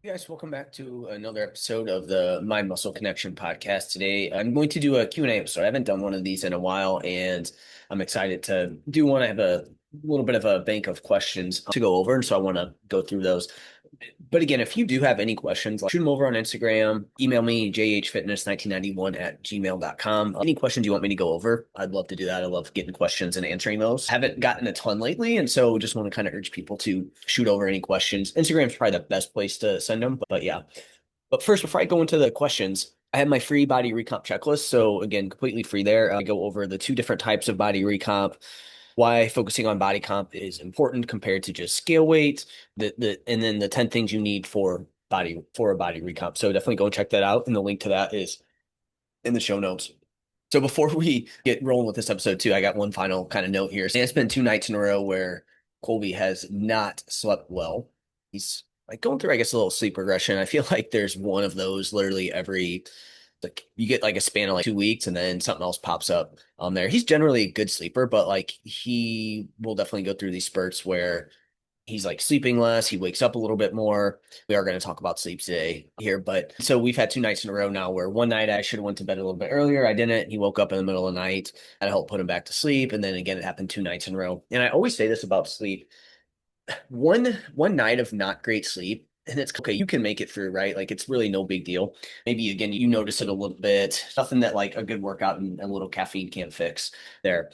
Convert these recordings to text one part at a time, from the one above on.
Hey guys, welcome back to another episode of the Mind Muscle Connection podcast. Today, I'm going to do a Q&A episode. I haven't done one of these in a while, and I'm excited to do one. I have a little bit of a bank of questions to go over, and so I want to go through those. But again, if you do have any questions, shoot them over on Instagram, email me, jhfitness1991@gmail.com. Any questions you want me to go over, I'd love to do that. I love getting questions and answering those. Haven't gotten a ton lately, and so just want to kind of urge people to shoot over any questions. Instagram's probably the best place to send them, but yeah. But first, before I go into the questions, I have my free body recomp checklist. So again, completely free there. I go over the two different types of body recomp, why focusing on body comp is important compared to just scale weight, and then the 10 things you need for a body recomp. So definitely go and check that out. And the link to that is in the show notes. So before we get rolling with this episode too, I got one final kind of note here. And it's been 2 nights in a row where Colby has not slept well. He's like going through, I guess, a little sleep regression. I feel like there's one of those literally every like you get like a span of like 2 weeks and then something else pops up there. He's generally a good sleeper, but like he will definitely go through these spurts where he's like sleeping less. He wakes up a little bit more. We are going to talk about sleep today here, but so we've had 2 nights in a row now where one night I should have went to bed a little bit earlier. I didn't. He woke up in the middle of the night. I had to help put him back to sleep. And then again, it happened 2 nights in a row. And I always say this about sleep. One night of not great sleep, and it's okay, you can make it through, right? Like it's really no big deal. Maybe again, you notice it a little bit. Nothing that like a good workout and a little caffeine can't fix there.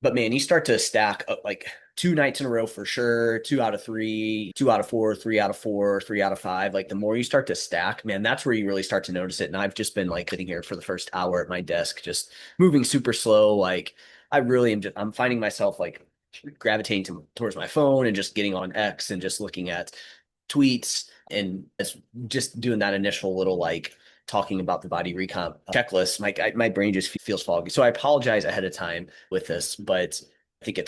But man, you start to stack up like 2 nights in a row for sure, 2 out of 3, 2 out of 4, 3 out of 4, 3 out of 5. Like the more you start to stack, man, that's where you really start to notice it. And I've just been like sitting here for the first hour at my desk, just moving super slow. Like I really am I'm finding myself like gravitating towards my phone and just getting on X and just looking at tweets and it's just doing that initial little like talking about the body recomp checklist. My brain just feels foggy. So I apologize ahead of time with this, but I think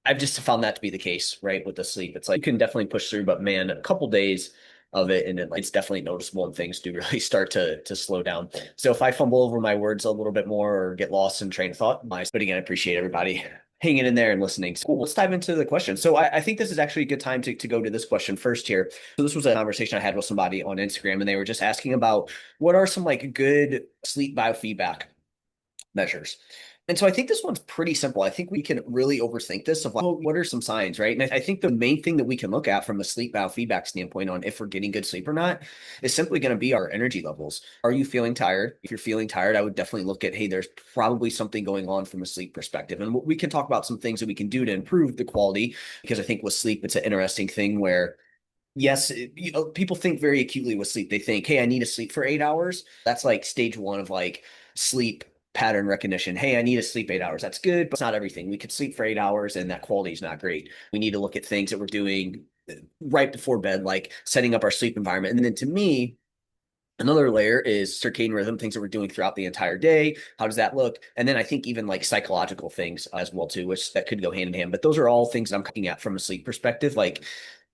I've just found that to be the case, right? With the sleep, it's like you can definitely push through, but man, a couple days of it, and it's definitely noticeable, and things do really start to slow down. So if I fumble over my words a little bit more or get lost in train of thought, but again, I appreciate everybody hanging in there and listening. So cool, let's dive into the question. So I think this is actually a good time to go to this question first here. So this was a conversation I had with somebody on Instagram, and they were just asking about what are some like good sleep biofeedback measures. And so I think this one's pretty simple. I think we can really overthink this of like, well, what are some signs, right? And I think the main thing that we can look at from a sleep biofeedback standpoint on if we're getting good sleep or not is simply going to be our energy levels. Are you feeling tired? If you're feeling tired, I would definitely look at, hey, there's probably something going on from a sleep perspective. And we can talk about some things that we can do to improve the quality, because I think with sleep, it's an interesting thing where yes, people think very acutely with sleep. They think, hey, I need to sleep for 8 hours. That's like stage one of like sleep pattern recognition. Hey, I need to sleep 8 hours. That's good, but it's not everything. We could sleep for 8 hours and that quality is not great. We need to look at things that we're doing right before bed, like setting up our sleep environment. And then to me, another layer is circadian rhythm, things that we're doing throughout the entire day. How does that look? And then I think even like psychological things as well too, which that could go hand in hand. But those are all things that I'm looking at from a sleep perspective. Like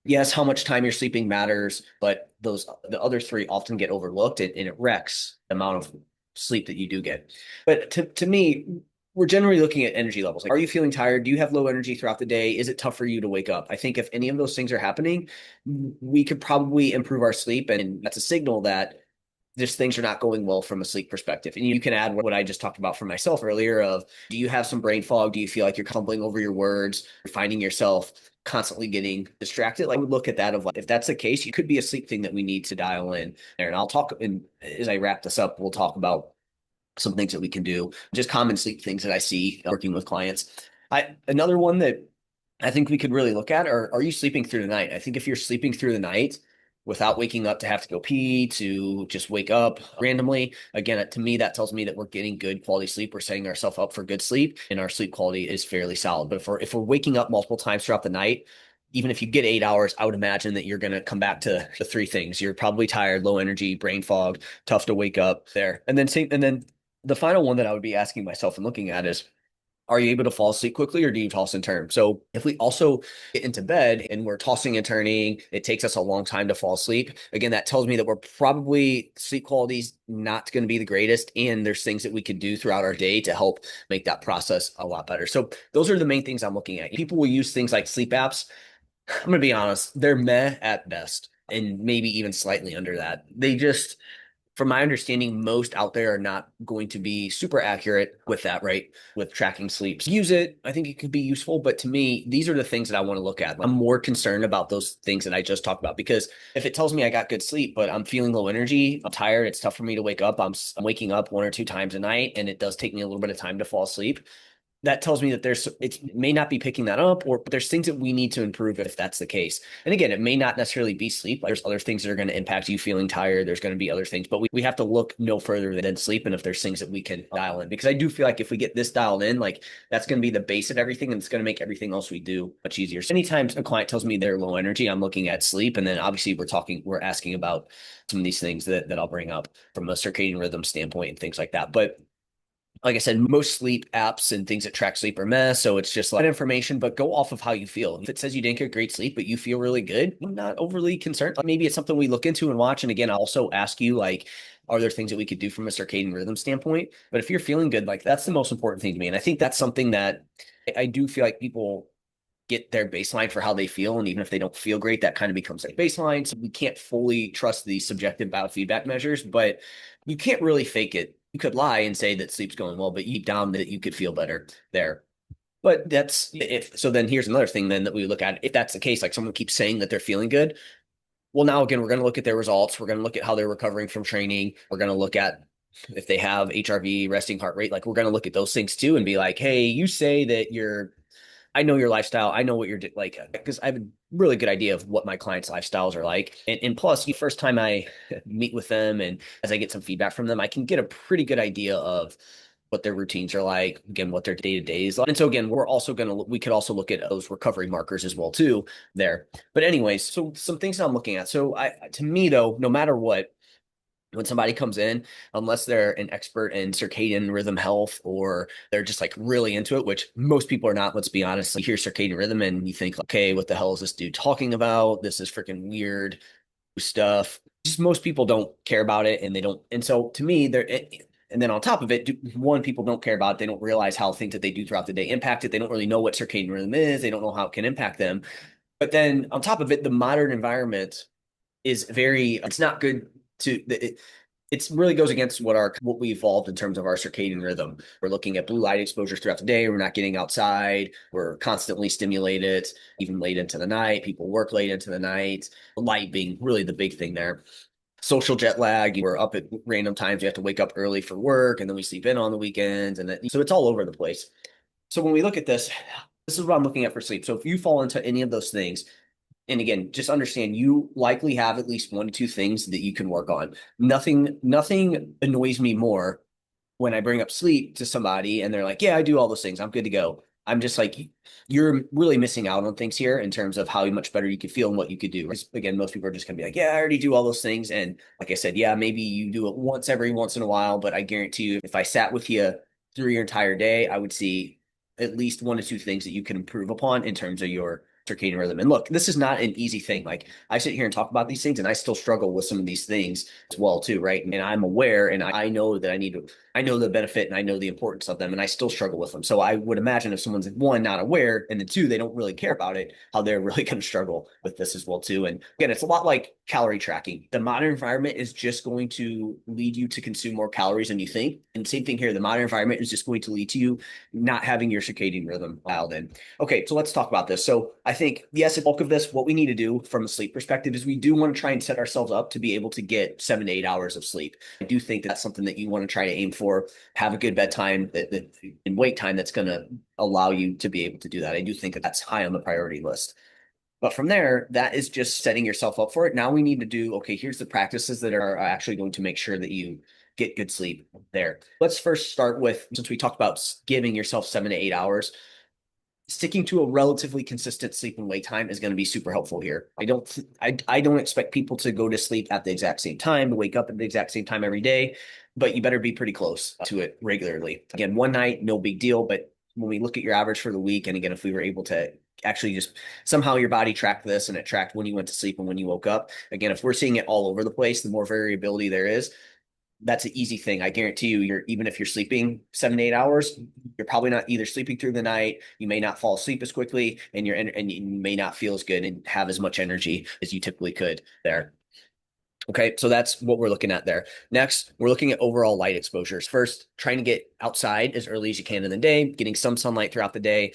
yes, how much time you're sleeping matters, but the other three often get overlooked, and it wrecks the amount of sleep that you do get. But to me, we're generally looking at energy levels. Like, are you feeling tired? Do you have low energy throughout the day? Is it tough for you to wake up? I think if any of those things are happening, we could probably improve our sleep. And that's a signal that just things are not going well from a sleep perspective. And you can add what I just talked about for myself earlier of, do you have some brain fog? Do you feel like you're stumbling over your words? You're finding yourself constantly getting distracted? Like, I would look at that of like, if that's the case, it could be a sleep thing that we need to dial in there. And I'll talk, and as I wrap this up, we'll talk about some things that we can do, just common sleep things that I see working with clients. Another one that I think we could really look at are you sleeping through the night? I think if you're sleeping through the night without waking up to have to go pee, to just wake up randomly, again, to me, that tells me that we're getting good quality sleep. We're setting ourselves up for good sleep, and our sleep quality is fairly solid. But if we're waking up multiple times throughout the night, even if you get 8 hours, I would imagine that you're going to come back to the three things. You're probably tired, low energy, brain fog, tough to wake up there. And then the final one that I would be asking myself and looking at is, are you able to fall asleep quickly, or do you toss and turn? So if we also get into bed and we're tossing and turning, it takes us a long time to fall asleep. Again, that tells me that we're probably sleep quality is not going to be the greatest. And there's things that we could do throughout our day to help make that process a lot better. So those are the main things I'm looking at. People will use things like sleep apps. I'm going to be honest, they're meh at best. and maybe even slightly under that. They just, from my understanding, most out there are not going to be super accurate with that, right? With tracking sleeps. Use it. I think it could be useful. But to me, these are the things that I want to look at. I'm more concerned about those things that I just talked about because if it tells me I got good sleep, but I'm feeling low energy, I'm tired, it's tough for me to wake up, I'm waking up one or two times a night, and it does take me a little bit of time to fall asleep, that tells me that it may not be picking that up, or there's things that we need to improve if that's the case. And again, it may not necessarily be sleep. There's other things that are going to impact you feeling tired. There's going to be other things, but we have to look no further than sleep. And if there's things that we can dial in, because I do feel like if we get this dialed in, like that's going to be the base of everything, and it's going to make everything else we do much easier. So anytime a client tells me they're low energy, I'm looking at sleep. And then obviously we're asking about some of these things that I'll bring up from a circadian rhythm standpoint and things like that. But like I said, most sleep apps and things that track sleep are mess. So it's just like information, but go off of how you feel. If it says you didn't get great sleep, but you feel really good, I'm not overly concerned. Maybe it's something we look into and watch. And again, I'll also ask you, like, are there things that we could do from a circadian rhythm standpoint? But if you're feeling good, like that's the most important thing to me. And I think that's something that I do feel like people get their baseline for how they feel. And even if they don't feel great, that kind of becomes their baseline. So we can't fully trust these subjective biofeedback measures, but you can't really fake it. You could lie and say that sleep's going well, but deep down that you could feel better there. But that's if so. Then here's another thing then that we look at. If that's the case, like someone keeps saying that they're feeling good, well, now again, we're going to look at their results. We're going to look at how they're recovering from training. We're going to look at if they have HRV, resting heart rate. Like we're going to look at those things too and be like, hey, you say that you're I know your lifestyle. I know what you're like, because I have a really good idea of what my clients' lifestyles are like. And plus, the first time I meet with them and as I get some feedback from them, I can get a pretty good idea of what their routines are like, again, what their day to day is like. And so again, we could also look at those recovery markers as well too there. But anyways, so some things that I'm looking at. So to me though, no matter what, when somebody comes in, unless they're an expert in circadian rhythm health or they're just like really into it, which most people are not, let's be honest. You hear circadian rhythm and you think, okay, what the hell is this dude talking about? This is freaking weird stuff. Just most people don't care about it and they don't. And so to me, and then on top of it, one, people don't care about it. They don't realize how things that they do throughout the day impact it. They don't really know what circadian rhythm is. They don't know how it can impact them. But then on top of it, the modern environment is it's not good it really goes against what we evolved in terms of our circadian rhythm. We're looking at blue light exposures throughout the day. We're not getting outside. We're constantly stimulated, even late into the night. People work late into the night. Light being really the big thing there. Social jet lag. We're up at random times. You have to wake up early for work, and then we sleep in on the weekends, so it's all over the place. So when we look at this is what I'm looking at for sleep. So if you fall into any of those things, and again, just understand you likely have at least one to two things that you can work on. Nothing annoys me more when I bring up sleep to somebody and they're like, yeah, I do all those things. I'm good to go. I'm just like, you're really missing out on things here in terms of how much better you could feel and what you could do. Again, most people are just going to be like, yeah, I already do all those things. And like I said, yeah, maybe you do it every once in a while, but I guarantee you, if I sat with you through your entire day, I would see at least one to two things that you can improve upon in terms of your circadian rhythm. And look, this is not an easy thing. Like I sit here and talk about these things and I still struggle with some of these things as well too, right? And I'm aware and I know that I know the benefit and I know the importance of them and I still struggle with them. So I would imagine if someone's one, not aware, and then two, they don't really care about it, how they're really going to struggle with this as well too. And again, it's a lot like calorie tracking. The modern environment is just going to lead you to consume more calories than you think. And same thing here, the modern environment is just going to lead to you not having your circadian rhythm dialed in. Okay, so let's talk about this. So I think, yes, the bulk of this, what we need to do from a sleep perspective is we do want to try and set ourselves up to be able to get 7 to 8 hours of sleep. I do think that's something that you want to try to aim for, have a good bedtime and wake time that's going to allow you to be able to do that. I do think that that's high on the priority list. But from there, that is just setting yourself up for it. Now we need to do, okay, here's the practices that are actually going to make sure that you get good sleep there. Let's first start with, since we talked about giving yourself 7 to 8 hours, sticking to a relatively consistent sleep and wake time is going to be super helpful here. I don't expect people to go to sleep at the exact same time, to wake up at the exact same time every day, but you better be pretty close to it regularly. Again, one night, no big deal, but when we look at your average for the week, and again, if we were able to actually just somehow your body tracked this and it tracked when you went to sleep and when you woke up, again, if we're seeing it all over the place, the more variability there is, that's an easy thing. I guarantee you, even if you're sleeping 7 to 8 hours, you're probably not either sleeping through the night. You may not fall asleep as quickly, and you may not feel as good and have as much energy as you typically could there. Okay, so that's what we're looking at there. Next, we're looking at overall light exposures. First, trying to get outside as early as you can in the day, getting some sunlight throughout the day,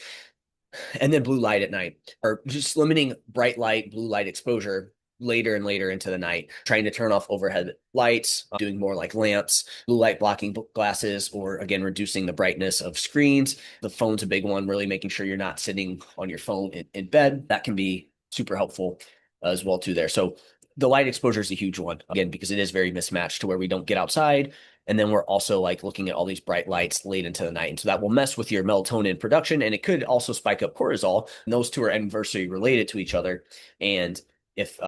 and then blue light at night, or just limiting bright light, blue light exposure later and later into the night, trying to turn off overhead lights, doing more like lamps, blue light blocking glasses, or again, reducing the brightness of screens. The phone's a big one, really making sure you're not sitting on your phone in bed. That can be super helpful as well too there. So the light exposure is a huge one, again, because it is very mismatched to where we don't get outside. And then we're also like looking at all these bright lights late into the night. And so that will mess with your melatonin production. And it could also spike up cortisol. And those two are inversely related to each other. And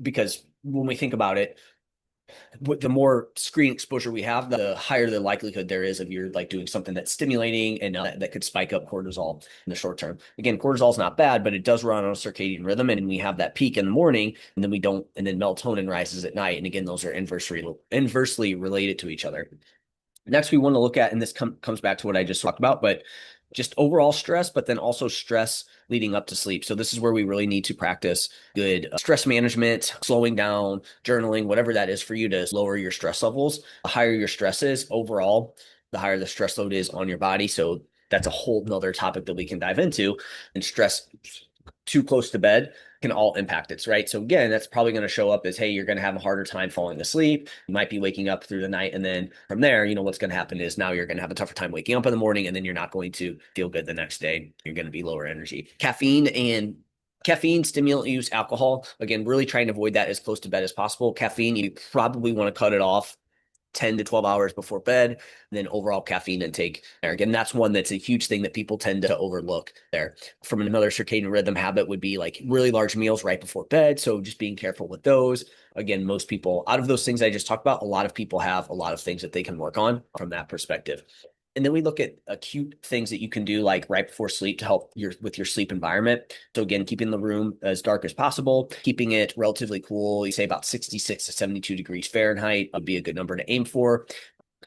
because when we think about it, the more screen exposure we have, the higher the likelihood there is of you're like doing something that's stimulating and that could spike up cortisol in the short term. Again, cortisol is not bad, but it does run on a circadian rhythm, and we have that peak in the morning, and then we don't, and then melatonin rises at night. And again, those are inversely related to each other. Next, we want to look at, and this comes back to what I just talked about, but just overall stress, but then also stress leading up to sleep. So this is where we really need to practice good stress management, slowing down, journaling, whatever that is for you to lower your stress levels. The higher your stress is overall, the higher the stress load is on your body. So that's a whole nother topic that we can dive into. And stress too close to bed can all impact it, right? So again, that's probably going to show up as, hey, you're going to have a harder time falling asleep. You might be waking up through the night. And then from there, what's going to happen is now you're going to have a tougher time waking up in the morning, and then you're not going to feel good the next day. You're going to be lower energy. Caffeine, stimulant use, alcohol, again, really trying to avoid that as close to bed as possible. Caffeine, you probably want to cut it off 10 to 12 hours before bed, and then overall caffeine intake there. Again, that's one that's a huge thing that people tend to overlook there. From another circadian rhythm habit would be like really large meals right before bed. So just being careful with those. Again, most people, out of those things I just talked about, a lot of people have a lot of things that they can work on from that perspective. And then we look at acute things that you can do like right before sleep to help with your sleep environment. So again, keeping the room as dark as possible, keeping it relatively cool. You say about 66 to 72 degrees Fahrenheit would be a good number to aim for.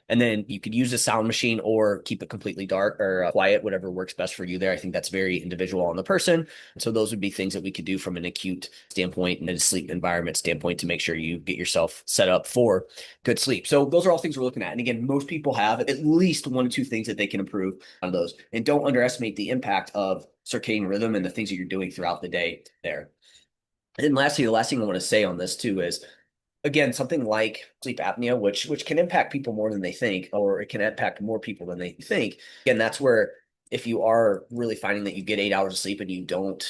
And then you could use a sound machine or keep it completely dark or quiet, whatever works best for you there. I think that's very individual on the person. So those would be things that we could do from an acute standpoint and a sleep environment standpoint to make sure you get yourself set up for good sleep. So those are all things we're looking at. And again, most people have at least one or two things that they can improve on those. And don't underestimate the impact of circadian rhythm and the things that you're doing throughout the day there. And lastly, the last thing I want to say on this too is, again, something like sleep apnea, which can impact people more than they think, or it can impact more people than they think. Again, that's where if you are really finding that you get 8 hours of sleep and you don't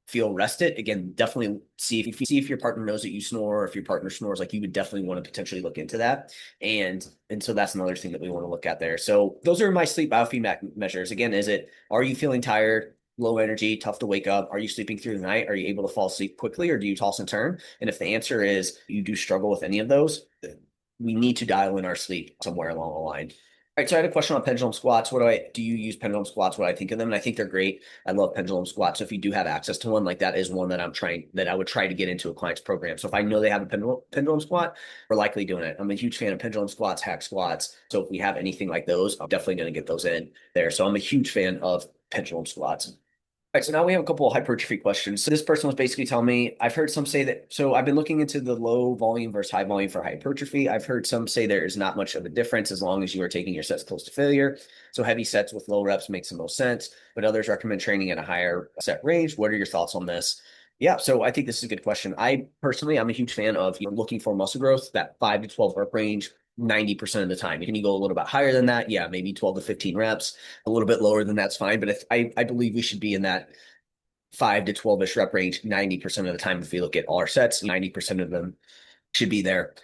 feel rested, again, definitely see if your partner knows that you snore, or if your partner snores, like you would definitely want to potentially look into that. And so that's another thing that we want to look at there. So those are my sleep biofeedback measures. Again, are you feeling tired? Low energy, tough to wake up? Are you sleeping through the night? Are you able to fall asleep quickly, or do you toss and turn? And if the answer is you do struggle with any of those, we need to dial in our sleep somewhere along the line. All right, so I had a question on pendulum squats. Do you use pendulum squats? What I think of them, and I think they're great. I love pendulum squats. So if you do have access to one, like that is one that I would try to get into a client's program. So if I know they have a pendulum squat, we're likely doing it. I'm a huge fan of pendulum squats, hack squats. So if we have anything like those, I'm definitely going to get those in there. So I'm a huge fan of pendulum squats. All right, so now we have a couple of hypertrophy questions. So this person was basically telling me, I've heard some say that, so I've been looking into the low volume versus high volume for hypertrophy. I've heard some say there is not much of a difference as long as you are taking your sets close to failure. So heavy sets with low reps makes the most sense, but others recommend training at a higher set range. What are your thoughts on this? Yeah, so I think this is a good question. I'm a huge fan of looking for muscle growth, that 5 to 12 rep range. 90% of the time. Can you go a little bit higher than that? Yeah, maybe 12 to 15 reps. A little bit lower than that's fine. But I believe we should be in that 5 to 12-ish rep range 90% of the time. If we look at all our sets, 90% of them should be there.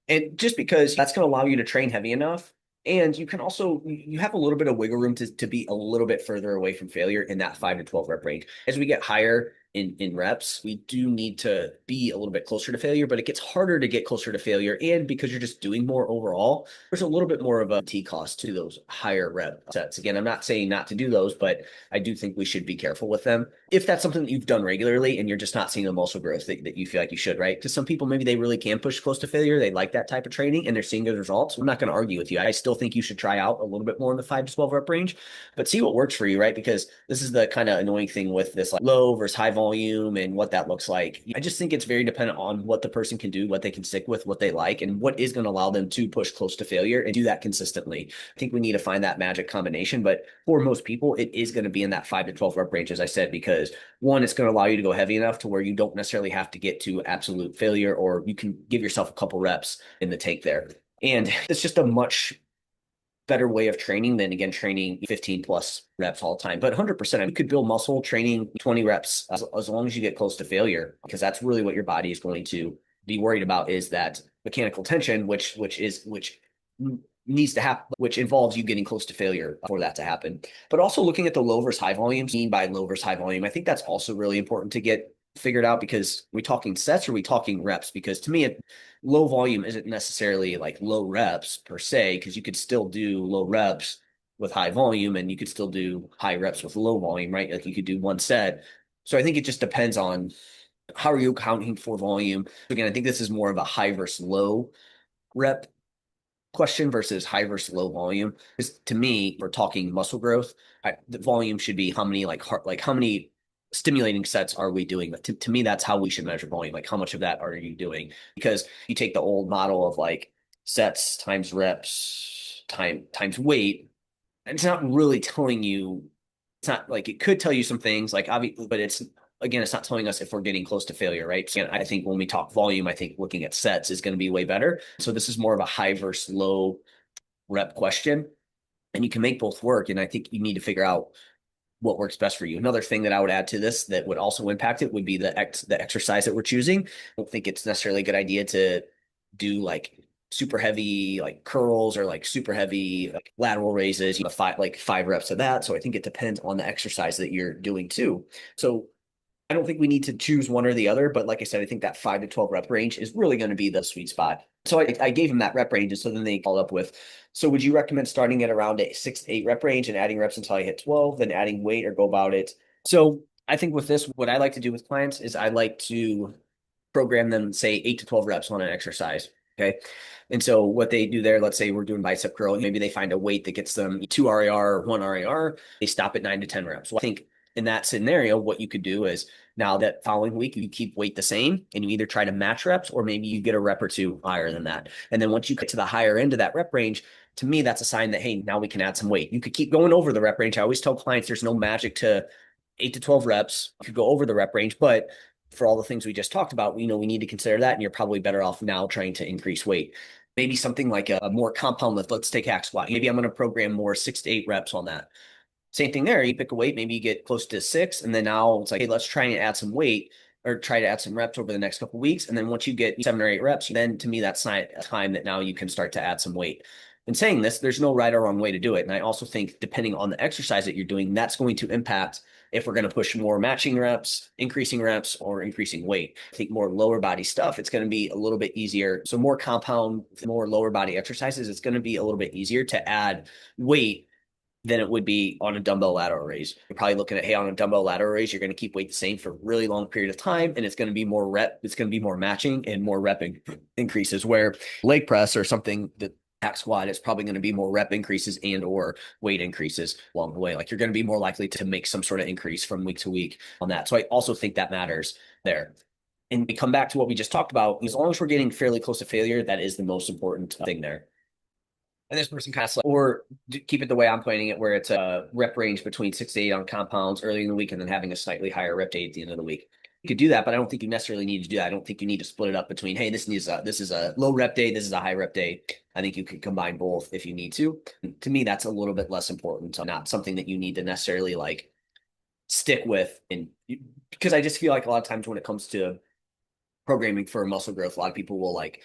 And just because that's going to allow you to train heavy enough. And you can also, you have a little bit of wiggle room to be a little bit further away from failure in that 5 to 12 rep range. As we get higher, in reps, we do need to be a little bit closer to failure, but it gets harder to get closer to failure. And because you're just doing more overall, there's a little bit more of a T cost to those higher rep sets. Again, I'm not saying not to do those, but I do think we should be careful with them. If that's something that you've done regularly and you're just not seeing the muscle growth that you feel like you should, right? Because some people, maybe they really can push close to failure. They like that type of training and they're seeing good results. I'm not going to argue with you. I still think you should try out a little bit more in the 5 to 12 rep range, but see what works for you, right? Because this is the kind of annoying thing with this like low versus high volume and what that looks like. I just think it's very dependent on what the person can do, what they can stick with, what they like, and what is going to allow them to push close to failure and do that consistently. I think we need to find that magic combination, but for most people, it is going to be in that 5 to 12 rep range, as I said, because one, it's going to allow you to go heavy enough to where you don't necessarily have to get to absolute failure, or you can give yourself a couple reps in the tank there. And it's just a much better way of training than, again, training 15 plus reps all the time. But 100%, you could build muscle training 20 reps as long as you get close to failure, because that's really what your body is going to be worried about, is that mechanical tension, which needs to happen, which involves you getting close to failure for that to happen. But also looking at the low versus high volume, seen by low versus high volume, I think that's also really important to get figured out, because are we talking sets or are we talking reps? Because to me, low volume isn't necessarily like low reps per se, because you could still do low reps with high volume and you could still do high reps with low volume, right? Like you could do one set. So I think it just depends on how are you accounting for volume. Again, I think this is more of a high versus low rep question versus high versus low volume. Because to me, we're talking muscle growth. The volume should be how many how many stimulating sets are we doing? But to me, that's how we should measure volume. Like how much of that are you doing? Because you take the old model of like sets times reps times weight, and it's not really telling you. It's not like, it could tell you some things like obviously, but it's not telling us if we're getting close to failure, right? So I think when we talk volume, I think looking at sets is going to be way better. So this is more of a high versus low rep question, and you can make both work. And I think you need to figure out what works best for you. Another thing that I would add to this that would also impact it would be the exercise that we're choosing. I don't think it's necessarily a good idea to do like super heavy like curls or like super heavy like lateral raises, five reps of that. So I think it depends on the exercise that you're doing too. So I don't think we need to choose one or the other, but like I said, I think that 5 to 12 rep range is really going to be the sweet spot. So I gave him that rep range, and so then they followed up with, so would you recommend starting at around a 6 to 8 rep range and adding reps until I hit 12, then adding weight, or go about it? So I think with this, what I like to do with clients is I like to program them, say 8 to 12 reps on an exercise. Okay. And so what they do there, let's say we're doing bicep curl, maybe they find a weight that gets them 2 RAR, 1 RAR, they stop at 9 to 10 reps. Well, I think in that scenario, what you could do is now that following week, you keep weight the same and you either try to match reps, or maybe you get a rep or two higher than that. And then once you get to the higher end of that rep range, to me, that's a sign that, hey, now we can add some weight. You could keep going over the rep range. I always tell clients there's no magic to 8 to 12 reps. You could go over the rep range, but for all the things we just talked about, we need to consider that. And you're probably better off now trying to increase weight. Maybe something like a more compound lift. Let's take hack squat. Maybe I'm going to program more 6 to 8 reps on that. Same thing there. You pick a weight, maybe you get close to 6, and then now it's like, hey, let's try and add some weight or try to add some reps over the next couple of weeks. And then once you get 7 or 8 reps, then to me, that's not a time that now you can start to add some weight. In saying this, there's no right or wrong way to do it. And I also think depending on the exercise that you're doing, that's going to impact if we're going to push more matching reps, increasing reps, or increasing weight. I think more lower body stuff, it's going to be a little bit easier. So more compound, more lower body exercises, it's going to be a little bit easier to add weight than it would be on a dumbbell lateral raise. You're probably looking at, hey, on a dumbbell lateral raise, you're going to keep weight the same for a really long period of time. And it's going to be more it's going to be more matching and more rep increases, where leg press or something that hack squat is probably going to be more rep increases and or weight increases along the way. Like you're going to be more likely to make some sort of increase from week to week on that. So I also think that matters there. And we come back to what we just talked about. As long as we're getting fairly close to failure, that is the most important thing there. And this person kind of or keep it the way I'm planning it, where it's a rep range between 6 to 8 on compounds early in the week, and then having a slightly higher rep day at the end of the week. You could do that, but I don't think you necessarily need to do that. I don't think you need to split it up between, hey, this is a low rep day, this is a high rep day. I think you could combine both if you need to. To me, that's a little bit less important. So not something that you need to necessarily like stick with, and because I just feel like a lot of times when it comes to programming for muscle growth, a lot of people will like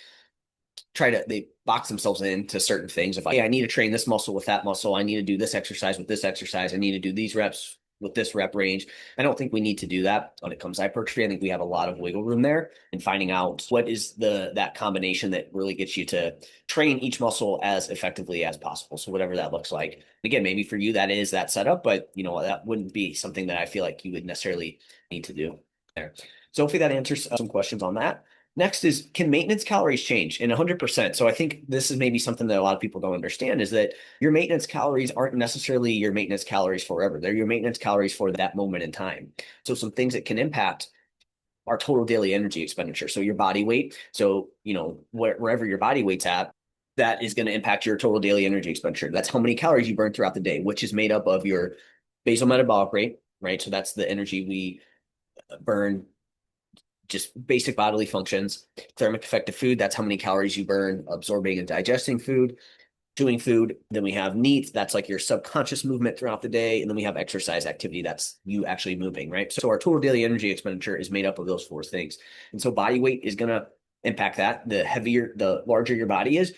they box themselves into certain things of like, hey, I need to train this muscle with that muscle. I need to do this exercise with this exercise. I need to do these reps with this rep range. I don't think we need to do that when it comes to hypertrophy. I think we have a lot of wiggle room there in finding out what is that combination that really gets you to train each muscle as effectively as possible. So whatever that looks like. Again, maybe for you that is that setup, but that wouldn't be something that I feel like you would necessarily need to do there. So hopefully that answers some questions on that. Next is, can maintenance calories change? And 100%. So I think this is maybe something that a lot of people don't understand, is that your maintenance calories aren't necessarily your maintenance calories forever. They're your maintenance calories for that moment in time. So some things that can impact our total daily energy expenditure. So your body weight. So, wherever your body weight's at, that is going to impact your total daily energy expenditure. That's how many calories you burn throughout the day, which is made up of your basal metabolic rate, right? So that's the energy we burn, just basic bodily functions. Thermic effective food, that's how many calories you burn absorbing and digesting food, chewing food. Then we have NEAT, that's like your subconscious movement throughout the day. And then we have exercise activity, that's you actually moving, right? So our total daily energy expenditure is made up of those four things. And so body weight is going to impact that. The larger your body is,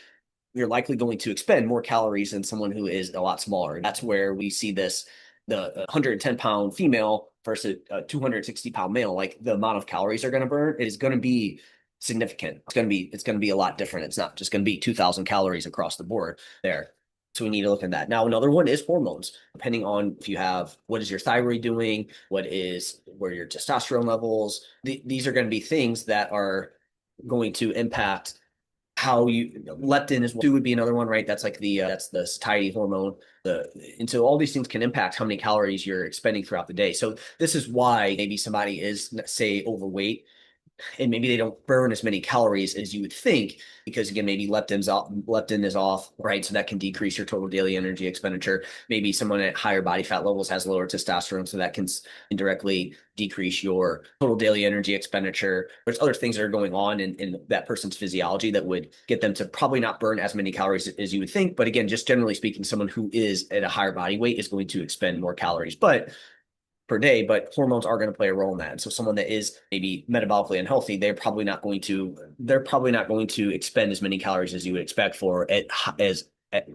you're likely going to expend more calories than someone who is a lot smaller. That's where we see this, the 110-pound female versus a 260-pound male, like the amount of calories they're going to burn is going to be significant. It's going to be a lot different. It's not just going to be 2,000 calories across the board there. So we need to look at that. Now, another one is hormones, depending on if you have, what is your thyroid doing? Where your testosterone levels? These are going to be things that are going to impact how leptin is would be another one, right? That's like that's the satiety hormone. And so all these things can impact how many calories you're expending throughout the day. So this is why maybe somebody is, say, overweight, and maybe they don't burn as many calories as you would think, because again, maybe leptin is off, right? So that can decrease your total daily energy expenditure. Maybe someone at higher body fat levels has lower testosterone, so that can indirectly decrease your total daily energy expenditure. There's other things that are going on in that person's physiology that would get them to probably not burn as many calories as you would think. But again, just generally speaking, someone who is at a higher body weight is going to expend more calories. But per day, but hormones are going to play a role in that. And so someone that is maybe metabolically unhealthy, they're probably not going to expend as many calories as you would expect for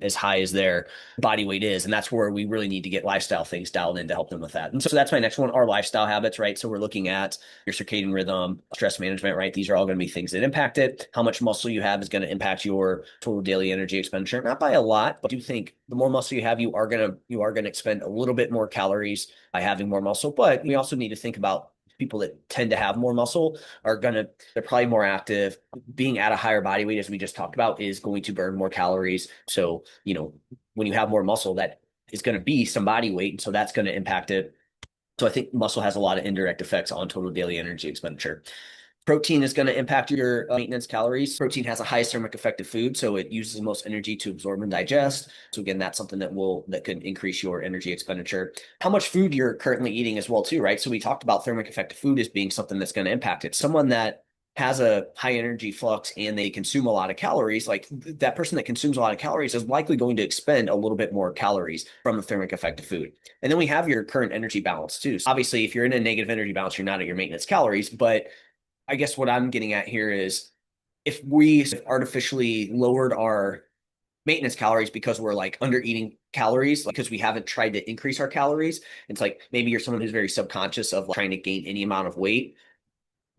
as high as their body weight is. And that's where we really need to get lifestyle things dialed in to help them with that. And so that's my next one, our lifestyle habits, right? So we're looking at your circadian rhythm, stress management, right? These are all going to be things that impact it. How much muscle you have is going to impact your total daily energy expenditure, not by a lot, but I do think the more muscle you have, you are going to expend a little bit more calories by having more muscle. But we also need to think about people that tend to have more muscle they're probably more active. Being at a higher body weight, as we just talked about, is going to burn more calories. So, when you have more muscle, that is going to be some body weight. And so that's going to impact it. So I think muscle has a lot of indirect effects on total daily energy expenditure. Protein is going to impact your maintenance calories. Protein has a highest thermic effective food, so it uses the most energy to absorb and digest. So again, that's something that could increase your energy expenditure. How much food you're currently eating as well too, right? So we talked about thermic effective food as being something that's going to impact it. Someone that has a high energy flux and they consume a lot of calories, like that person that consumes a lot of calories is likely going to expend a little bit more calories from the thermic effective food. And then we have your current energy balance too. So obviously, if you're in a negative energy balance, you're not at your maintenance calories, but I guess what I'm getting at here is, if we artificially lowered our maintenance calories because we're like under eating calories, because we haven't tried to increase our calories, it's like maybe you're someone who's very subconscious of trying to gain any amount of weight.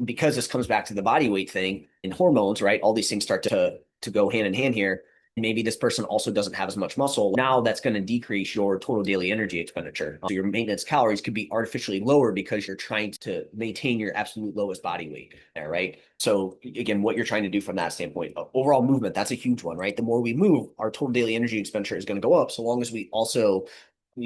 Because this comes back to the body weight thing and hormones, right? All these things start to go hand in hand here. Maybe this person also doesn't have as much muscle. Now that's going to decrease your total daily energy expenditure. So your maintenance calories could be artificially lower because you're trying to maintain your absolute lowest body weight there, right? So again, what you're trying to do from that standpoint, overall movement, that's a huge one, right? The more we move, our total daily energy expenditure is going to go up, so long as we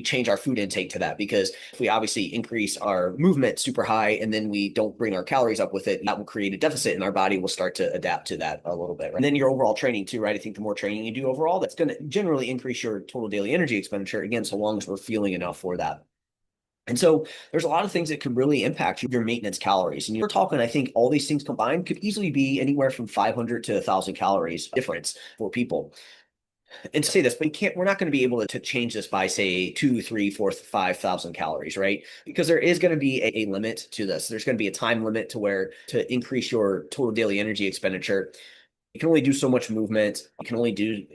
change our food intake to that. Because if we obviously increase our movement super high and then we don't bring our calories up with it, that will create a deficit and our body will start to adapt to that a little bit. Right? And then your overall training too, right? I think the more training you do overall, that's going to generally increase your total daily energy expenditure, again, so long as we're feeling enough for that. And so there's a lot of things that could really impact your maintenance calories. And you're talking, I think all these things combined could easily be anywhere from 500 to 1,000 calories difference for people. And say this, but we're not going to be able to change this by, say, 2, 3, 4, 5,000 calories, right? Because there is going to be a limit to this. There's going to be a time limit to increase your total daily energy expenditure. You can only do so much movement. You can only do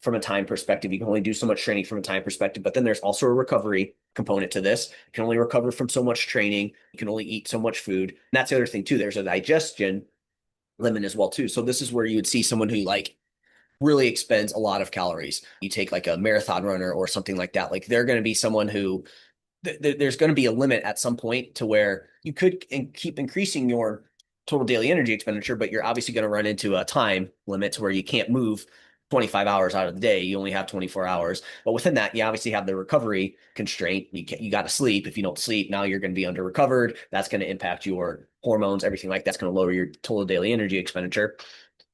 from a time perspective. You can only do so much training from a time perspective. But then there's also a recovery component to this. You can only recover from so much training. You can only eat so much food. And that's the other thing too. There's a digestion limit as well too. So this is where you would see someone who like really expends a lot of calories. You take like a marathon runner or something like that. Like they're going to be someone who there's going to be a limit at some point to where you could keep increasing your total daily energy expenditure, but you're obviously going to run into a time limit to where you can't move 25 hours out of the day. You only have 24 hours. But within that, you obviously have the recovery constraint. You got to sleep. If you don't sleep, now you're going to be under recovered. That's going to impact your hormones, everything like that's going to lower your total daily energy expenditure.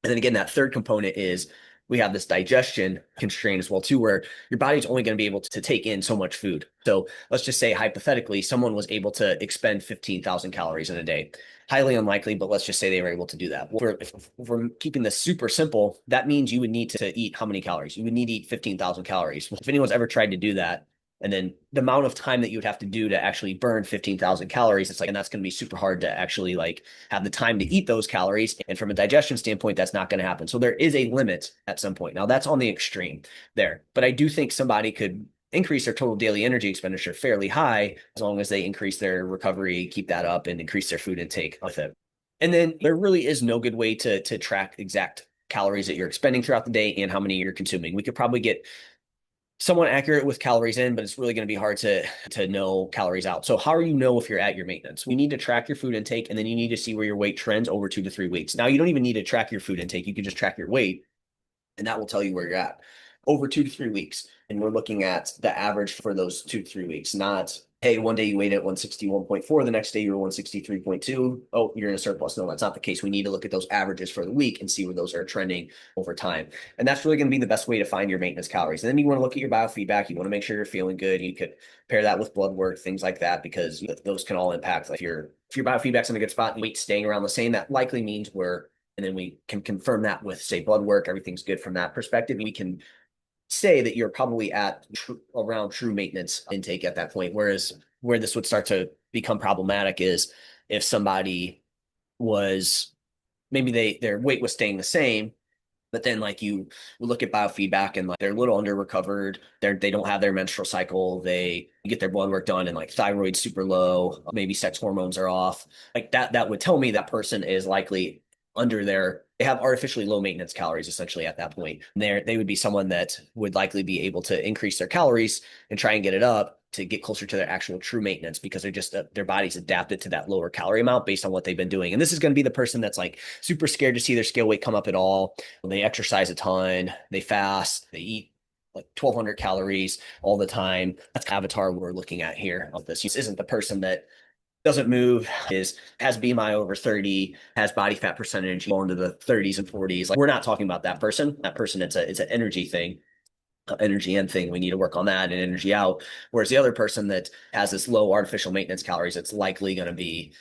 And then again, that third component is we have this digestion constraint as well too, where your body's only going to be able to take in so much food. So let's just say hypothetically, someone was able to expend 15,000 calories in a day. Highly unlikely, but let's just say they were able to do that. If we're keeping this super simple, that means you would need to eat how many calories? You would need to eat 15,000 calories. If anyone's ever tried to do that, and then the amount of time that you would have to do to actually burn 15,000 calories, it's like, and that's going to be super hard to actually like have the time to eat those calories. And from a digestion standpoint, that's not going to happen. So there is a limit at some point. Now that's on the extreme there, but I do think somebody could increase their total daily energy expenditure fairly high as long as they increase their recovery, keep that up, and increase their food intake with it. And then there really is no good way to track exact calories that you're expending throughout the day and how many you're consuming. We could probably get somewhat accurate with calories in, but it's really going to be hard to know calories out. So how do you know if you're at your maintenance? We need to track your food intake, and then you need to see where your weight trends over 2 to 3 weeks. Now, you don't even need to track your food intake. You can just track your weight, and that will tell you where you're at over 2 to 3 weeks. And we're looking at the average for those 2 to 3 weeks, not, hey, one day you weighed at 161.4, the next day you were 163.2. Oh, you're in a surplus. No, that's not the case. We need to look at those averages for the week and see where those are trending over time. And that's really going to be the best way to find your maintenance calories. And then you want to look at your biofeedback. You want to make sure you're feeling good. You could pair that with blood work, things like that, because those can all impact. Like if your biofeedback's in a good spot and weight staying around the same, that likely means and then we can confirm that with, say, blood work, everything's good from that perspective. We can say that you're probably at around true maintenance intake at that point. Whereas where this would start to become problematic is if somebody was maybe their weight was staying the same, but then like you look at biofeedback and like they're a little under recovered. They don't have their menstrual cycle. They get their blood work done and like thyroid's super low. Maybe sex hormones are off. Like that would tell me that person is likely they have artificially low maintenance calories essentially at that point. They would be someone that would likely be able to increase their calories and try and get it up to get closer to their actual true maintenance because they're just their body's adapted to that lower calorie amount based on what they've been doing. And this is going to be the person that's like super scared to see their scale weight come up at all. They exercise a ton, they fast, they eat like 1,200 calories all the time. That's the avatar we're looking at here of this. This isn't the person that doesn't move, has BMI over 30, has body fat percentage going to the 30s and 40s. Like we're not talking about that person. That person, it's an energy thing, energy in thing. We need to work on that and energy out. Whereas the other person that has this low artificial maintenance calories, it's likely going to be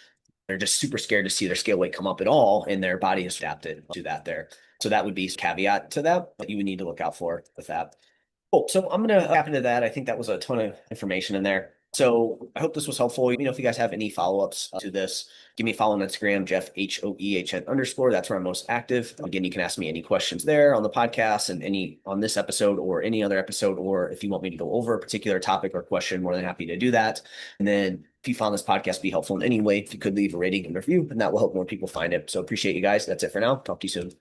they're just super scared to see their scale weight come up at all, and their body is adapted to that there. So that would be a caveat to that you would need to look out for with that. Cool. So I'm going to tap into that. I think that was a ton of information in there. So I hope this was helpful. If you guys have any follow-ups to this, give me a follow on Instagram, Jeff, HOEHN_. That's where I'm most active. Again, you can ask me any questions there on the podcast and any on this episode or any other episode, or if you want me to go over a particular topic or question, more than happy to do that. And then if you found this podcast be helpful in any way, if you could leave a rating and review, and that will help more people find it. So appreciate you guys. That's it for now. Talk to you soon.